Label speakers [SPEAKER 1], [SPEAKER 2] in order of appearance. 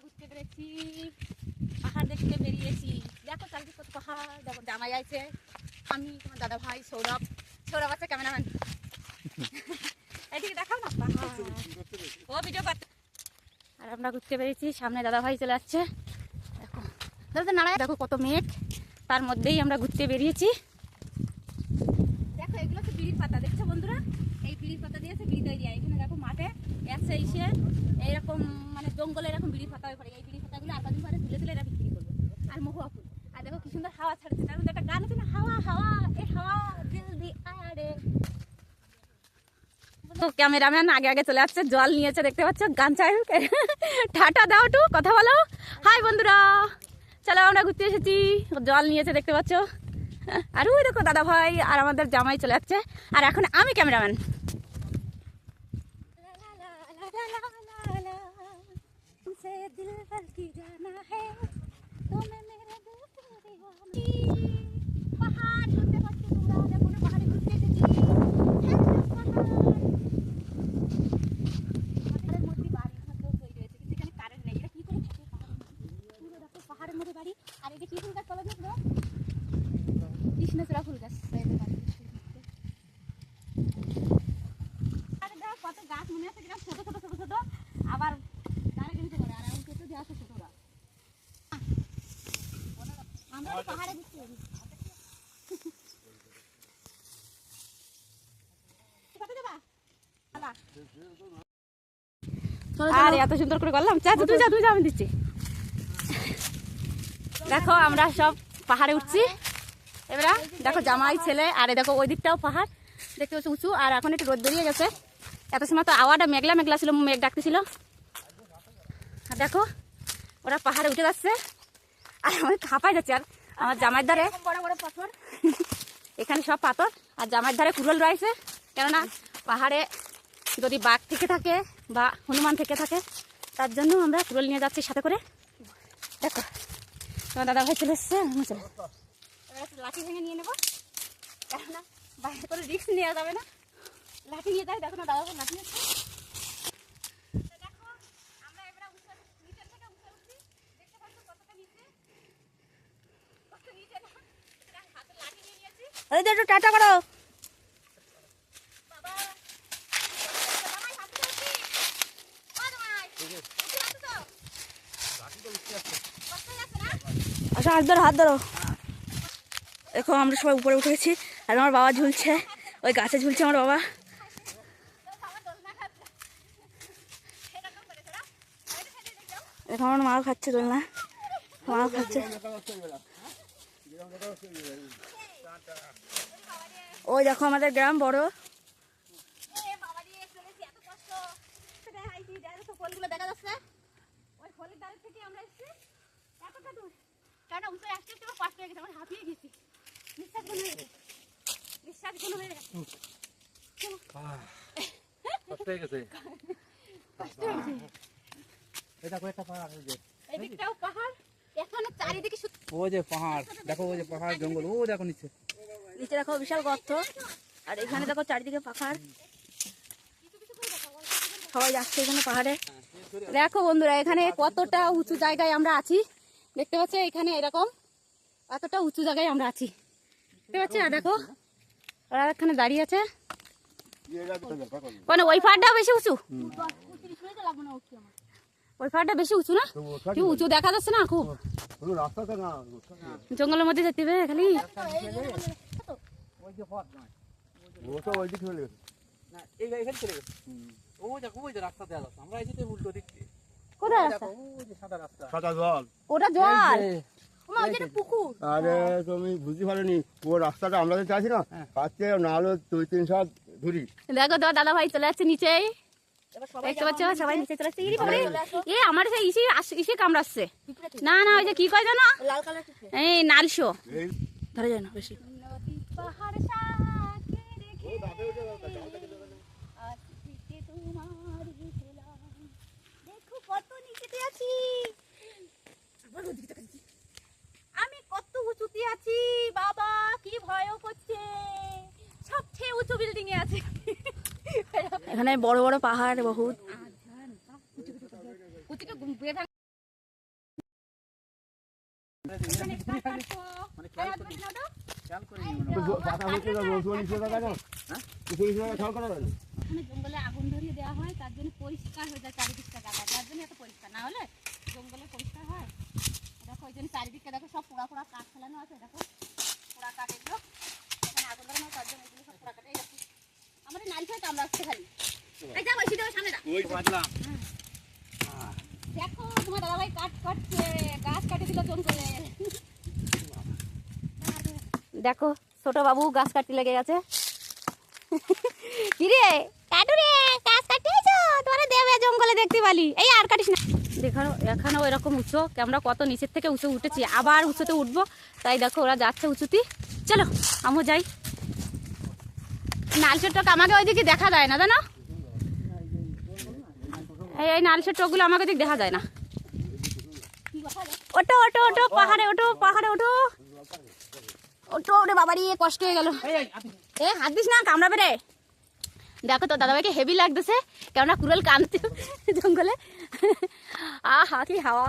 [SPEAKER 1] ঘুরতে পেরেছি, পাহাড় দেখতে বেরিয়েছি। দেখো চারদিকে কত পাহাড়, দেখো জামাই আছে, আমি তোমার দাদা ভাই সৌরভ, সৌরভ আছে ক্যামেরাম্যান। এদিকে দেখাও না পাহাড়, ও ভিডিও করতে। আর আমরা ঘুরতে পেরেছি, সামনে দাদা ভাই চলে যাচ্ছে। দেখো দাদা নাড়ায়, দেখো কত মেঘ, তার মধ্যেই আমরা ঘুরতে বেরিয়েছি। দেখো এগুলো হচ্ছে বিড়ির পাতা, দেখছো বন্ধুরা? এই বিড়ির পাতা দিয়েছে বিড়ি তৈরি। এখানে দেখো মাঠে এসে এসে এইরকম মানে জঙ্গলে এরকম বিড়ির পাতা হয়ে পড়ে। এই বিড়ির পাতাগুলো আর কদিন পরে তুলে তুলে এরা বিক্রি করবে। আর মহুয়া ফুল, আর দেখো কি সুন্দর হাওয়া ছাড়ছে। তার মধ্যে একটা গান আছে না, হাওয়া হাওয়া এ হাওয়া দিল দি আরে। তো ক্যামেরাম্যান আগে আগে চলে যাচ্ছে, জল নিয়েছে দেখতে পাচ্ছ। গান চাই টাটা দাও, টু কথা বলো, হাই বন্ধুরা, চলো আমরা ঘুরতে এসেছি। জল নিয়েছে দেখতে পাচ্ছ। আর ওই দেখো দাদা ভাই আর আমাদের জামাই চলে যাচ্ছে। আর এখন আমি ক্যামেরাম্যান। পাহাড় ঘুরতে পারছি, তোমরা দেখো না পাহাড়ে ঘুরতে এসেছি। পাহাড়ের মধ্যে বাড়ি। আর এই যে কি ফুল গাছ বলো না, কৃষ্ণচূড়া ফুল গাছ। কত গাছ মনে আছে কিনা, ছোট ছোট ছোট ছোট, আবার গাড়ি করে। আর ছোট দিয়ে আসে ছোটরা। আমরা পাহাড়ে ঘুরতে যাবি। আর এত সুন্দর করে করলাম। তুই যা আমি দিচ্ছি। দেখো আমরা সব পাহাড়ে উঠছি। এবার দেখো জামাই ছেলে, আর দেখো ওই দিকটাও পাহাড় দেখতে পাচ্ছি উঁচু। আর এখন একটু রোদ বেরিয়ে গেছে। এত সময় তো আওয়াটা মেঘলা মেঘলা ছিল, মেঘ ডাকতেছিল। আর দেখো ওরা পাহাড়ে উঠে যাচ্ছে, আর আমি খাপাই যাচ্ছে। আর আমার জামাইয়ের ধারে বড় বড় পাথর, এখানে সব পাথর। আর জামাইয়ের ধারে কুড়োল রয়েছে, কেননা পাহাড়ে যদি বাঘ থেকে থাকে বা হনুমান থেকে থাকে, তার জন্য আমরা কুড়োল নিয়ে যাচ্ছি সাথে করে। দেখো তোমার দাদা ভাই চলে এসছে, আমি চলে লাঠি ভেঙে নিয়ে নেবো, কেননা বাইরে করে রিস্ক নেওয়া যাবে না। লাঠি নিয়ে যাই, দেখো না দাদা ভাই লাঠি নিচ্ছে। একটু টাটা করো। আচ্ছা হাত ধরো। দেখো আমরা সবাই উপরে উঠে গেছি। আর আমার বাবা ঝুলছে, ওই গাছে ঝুলছে আমার বাবা। দেখো আমার মাও খাচ্ছে দোলনা, মাও খাচ্ছে। ওই দেখো আমাদের গ্রাম বড়। ফলগুলো দেখা যাচ্ছে, ওই ফলের দ্বারের থেকে আমরা এসেছি। এতটা দূর, কেন উঠে আসতে একটু কষ্ট হয়ে গেছে, আমার হাঁপিয়ে গেছি, নিঃশ্বাস বন্ধ হয়ে গেছে, নিঃশ্বাস বন্ধ হয়ে গেছে। কষ্ট হয়ে গেছে, কষ্ট হয়ে গেছে। এটা কয়টা পাহাড় আছে, এই দিকটাও পাহাড়, এখানে চারিদিকে ওই যে পাহাড়, দেখো ওই যে পাহাড় জঙ্গল, ও দেখো নিচে, নিচে দেখো বিশাল গর্ত। আর এখানে দেখো চারিদিকে পাহাড়, সবাই যাচ্ছে এখানে পাহাড়ে। দেখো বন্ধুরা এখানে কতটা উঁচু জায়গায় আমরা আছি, দেখতে পাচ্ছ? এখানে এরকম এতটা উঁচু জায়গায় আমরা আছি, দেখতে পাচ্ছ? আর দেখো ওরা এখানে দাঁড়িয়ে আছে। মানে ওই পাহাড়টা বেশি উঁচু, ওই পাহাড়টা বেশি উঁচু না, কি উঁচু দেখা যাচ্ছে না, খুব জঙ্গলের মধ্যে যেতে হবে খালি।
[SPEAKER 2] আরে তুমি বুঝতে পারোনি, ও রাস্তাটা আমরা তো চাইছি না, পাচ্ছে না হলো 2-3 সাত ধরি।
[SPEAKER 1] দেখো তো দাদা ভাই চলে যাচ্ছে নিচে, দেখতে পাচ্ছ সবাই নিচে চলে যাচ্ছে। এ আমার সেই ইসে কামড়াচ্ছে, না না ওই যে কি কয় জানো, এই নালশো ধরে যায় না বেশি। আমি কত উঁচুতে আছি বাবা, কি ভয় করছে, সবচেয়ে উঁচু বিল্ডিং এ আছে। এখানে বড় বড় পাহাড় বহুত।
[SPEAKER 3] মানে খেয়াল করি
[SPEAKER 2] পাতা হচ্ছে না, রোজ নিচে থাকা না, কিছু কিছু জায়গায় খেয়াল করা যায় না।
[SPEAKER 1] ওখানে জঙ্গলে আগুন ধরিয়ে দেওয়া হয়, তার জন্য পরিষ্কার হয়ে যায় চারিদিকটা জায়গা, যার জন্য এত পরিষ্কার, না হলে জঙ্গলে পরিষ্কার হয়। দেখো ওই জন্য চারিদিকে দেখো সব পোড়া পোড়া কাঠ ফেলানো আছে, দেখো পোড়া কাঠ এগুলো, এখানে আগুন ধরানো হয়, তার জন্য এগুলো সব পোড়া কাঠ। এই দেখো আমাদের নারকেল কামড়া আসছে খালি, এই যাও এসে দেবো সামনে দাও।
[SPEAKER 3] ওই বাজলাম
[SPEAKER 1] দেখো তোমার দাদাভাই কাঠ কাটছে, গাছ কাটে দিল জঙ্গলে। দেখো ছোট বাবু গাছ কাটতে লেগে গেছে। কিরে কাটু রে, গাছ কাটিয়েছো, তোরা দেবে জঙ্গলে দেখতে পালি, এই আর কাটিস না। দেখো এখানেও এরকম উঁচু, আমরা কত নিচের থেকে উঁচু উঠেছি, আবার উঁচুতে উঠবো, তাই দেখো ওরা যাচ্ছে উঁচুতি। চলো আমিও যাই। নালচের টক আমাকে ওইদিকে দেখা যায় না, জানো, এই নালচের টকগুলো আমাকে ওইদিকে দেখা যায় না। ওটো ওটো ওটো পাহাড়ে ওটো, পাহাড়ে ওটো ওটো, ওরে বাবারি কষ্ট হয়ে গেল। এ হাত দিস না, কামড়াবে রে। দেখো তো দাদাভাইকে হেভি লাগতেছে, কেননা কুড়াল কানতে জঙ্গলে। আহা কি হাওয়া।